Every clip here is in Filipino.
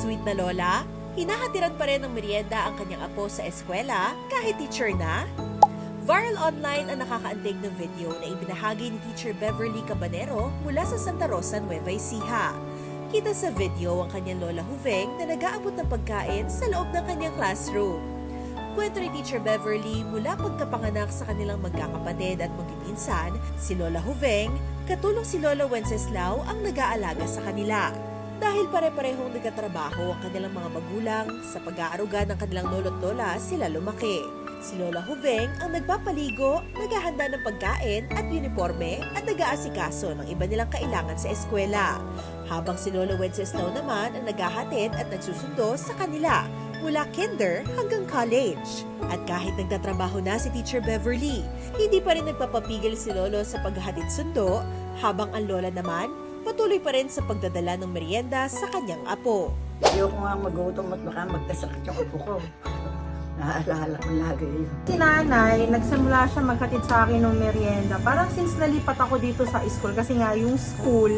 sweet na lola, hinahatiran pa rin ng merienda ang kanyang apo sa eskwela kahit teacher na. Viral online ang nakakaantig ng video na ibinahagi ni Teacher Beverly Cabanero mula sa Santa Rosa, Nueva Ecija. Kita sa video ang kanyang lola Huveng na nag-aabot ng pagkain sa loob ng kanyang classroom. Kwento ni Teacher Beverly, mula pagkapanganak sa kanilang magkakapatid at magpipinsan, si Lola Huveng, katulong si Lola Wenceslao ang nag-aalaga sa kanila. Dahil pare-parehong nagkatrabaho ang kanilang mga magulang, sa pag-aaruga ng kanilang lolo't lola sila lumaki. Si Lola Huveng ang nagpapaligo, naghahanda ng pagkain at uniforme at nag-aasikaso ng iba nilang kailangan sa eskwela. Habang si Lola Wenceslao naman ang naghahatid at nagsusundo sa kanila mula kinder hanggang college. At kahit nagtatrabaho na si Teacher Beverly, hindi pa rin nagpapapigil si Lolo sa paghahatid sundo, habang ang lola naman patuloy pa rin sa pagdadala ng merienda sa kanyang apo. Ayoko nga magutom at baka magkasakit yung apo ko. Naaalala ko lagi yun. Si nanay, nagsimula siya maghatid sa akin ng merienda. Parang since nalipat ako dito sa school, kasi nga yung school,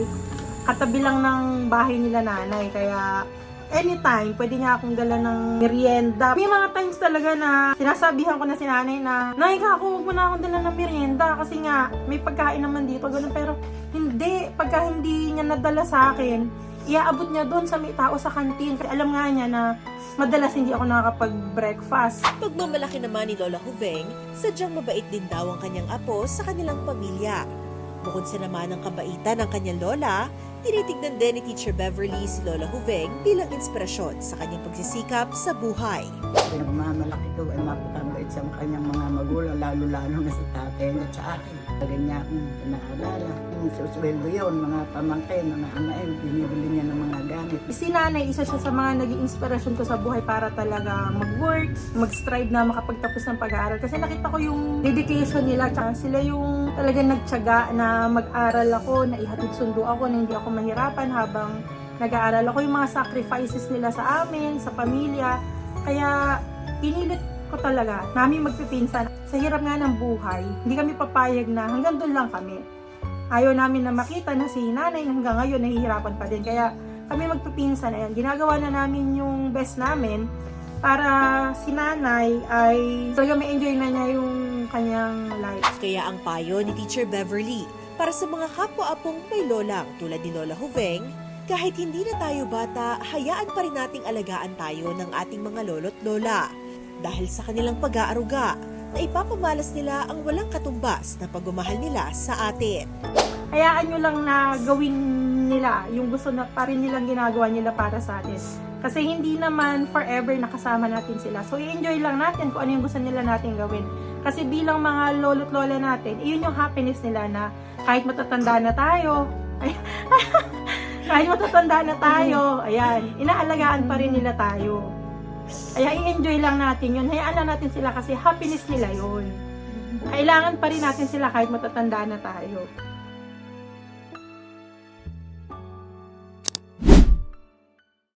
katabi lang ng bahay nila nanay. Kaya anytime, pwede niya akong dala ng merienda. May mga times talaga na sinasabihan ko na si nanay na, Nay, ako, huwag mo na akong dala ng merienda kasi nga, may pagkain naman dito. Ganun. Pero hindi, pagka hindi niya nadala sa akin, iaabot niya doon sa may tao sa kantin. Kasi alam nga niya na madalas hindi ako nakakapag-breakfast. Pagmamalaki naman ni Lola Huveng, sadyang mabait din daw ang kanyang apo sa kanilang pamilya. Bukod sa naman ang kabaitan ng kanyang lola, tinitignan din ni Teacher Beverly si Lola Huveng bilang inspirasyon sa kanyang pagsisikap sa buhay. Pinagmamalaki ko ay mapakabait sa kanyang mga magulang, lalo-lalo na sa tatay at sa akin. Lagyan niya akong naalala. Yung susweldo yun, mga pamangkin, mga anain, binibili niya ng mga gamit. Si nanay, isa siya sa mga naging inspirasyon ko sa buhay para talaga mag-work, mag-strive na makapagtapos ng pag-aaral. Kasi nakita ko yung dedication nila. Tsaka sila yung talaga nagtyaga na mag-aral ako, na ihatid sundo ako, na hindi ako mahirapan habang nag-aaral ako. Yung mga sacrifices nila sa amin, sa pamilya. Kaya pinilit ko talaga namin magpipinsan. Sa hirap nga ng buhay, hindi kami papayag na hanggang doon lang kami. Ayaw namin na makita na si nanay hanggang ngayon nahihirapan pa din. Kaya kami magpipinsan, ayan, ginagawa na namin yung best namin para si nanay ay talaga may enjoy na niya yung kanyang life. Kaya ang payo ni Teacher Beverly para sa mga kapwa-apong may lolang tulad ni Lola Huveng, kahit hindi na tayo bata, hayaan pa rin nating alagaan tayo ng ating mga lolo't lola. Dahil sa kanilang pag-aaruga, na ipapamalas nila ang walang katumbas na pagmamahal nila sa atin. Hayaan nyo lang na gawin nila yung gusto na pa rin nilang ginagawa nila para sa atin. Kasi hindi naman forever nakasama natin sila. So i-enjoy lang natin kung ano yung gusto nila natin gawin. Kasi bilang mga lolo't lola natin, iyon yung happiness nila na kahit matatanda na tayo, kahit matatanda na tayo, ayan, inaalagaan pa rin nila tayo. Kaya i-enjoy lang natin yun. Hayaan lang natin sila kasi happiness nila yun. Kailangan pa rin natin sila kahit matatanda na tayo.